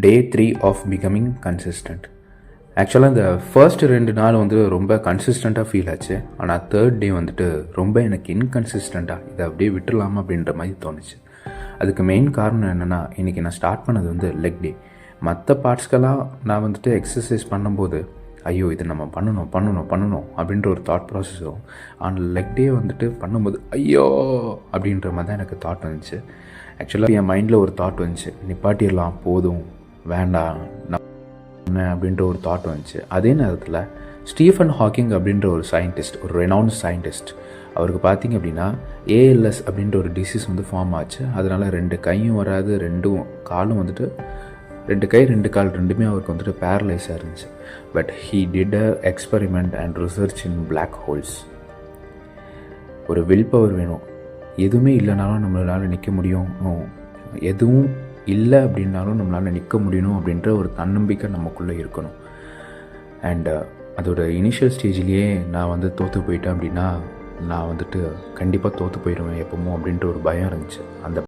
Day 3 of becoming consistent. ஆக்சுவலாக இந்த first 2 நாள் வந்து ரொம்ப கன்சிஸ்டண்ட்டாக ஃபீல் ஆச்சு. ஆனால் தேர்ட் டே வந்துட்டு ரொம்ப எனக்கு இன்கன்சிஸ்டண்ட்டாக இதை அப்படியே விட்டுடலாமா அப்படின்ற மாதிரி தோணுச்சு. அதுக்கு மெயின் காரணம் என்னென்னா, இன்றைக்கி நான் ஸ்டார்ட் பண்ணது வந்து லெக் டே. மற்ற பார்ட்ஸ்க்கெல்லாம் நான் வந்துட்டு எக்ஸசைஸ் பண்ணும்போது ஐயோ இது நம்ம பண்ணணும் அப்படின்ற ஒரு தாட் ப்ராசஸும், ஆனால் லெக் டே வந்துட்டு பண்ணும்போது ஐயோ அப்படின்ற மாதிரி தான் எனக்கு தாட் வந்துச்சு. ஆக்சுவலாக என் மைண்டில் ஒரு தாட் வந்துச்சு, நிப்பாட்டிடலாம், போதும், வேண்டாம் அப்படின்ற ஒரு தாட் வந்துச்சு. அதே நேரத்தில் ஸ்டீஃபன் ஹாக்கிங் அப்படின்ற ஒரு சயின்டிஸ்ட், ஒரு ரெனவுண்ட் சயின்டிஸ்ட், அவருக்கு பார்த்திங்க அப்படின்னா ஏஎல்எஸ் அப்படின்ற ஒரு டிசீஸ் வந்து ஃபார்ம் ஆச்சு. அதனால் 2 கையும் வராது, 2 காலும் வந்துட்டு 2 கை 2 கால் ரெண்டுமே அவருக்கு வந்துட்டு பேரலைஸாக இருந்துச்சு. But he did a experiment and research in black holes. ஒரு வில் பவர் வேணும். எதுவுமே இல்லைனாலும் நம்மளால் நிற்க முடியும், எதுவும் இல்லை அப்படின்னாலும் நம்மளால் நிற்க முடியணும் அப்படின்ற ஒரு தன்னம்பிக்கை நமக்குள்ளே இருக்கணும். அண்ட் அதோட இனிஷியல் ஸ்டேஜ்லேயே நான் வந்து தோற்று போயிட்டேன் அப்படின்னா நான் வந்துட்டு கண்டிப்பாக தோற்று போயிடுவேன் எப்போமோ அப்படின்ற ஒரு பயம் இருந்துச்சு. அந்த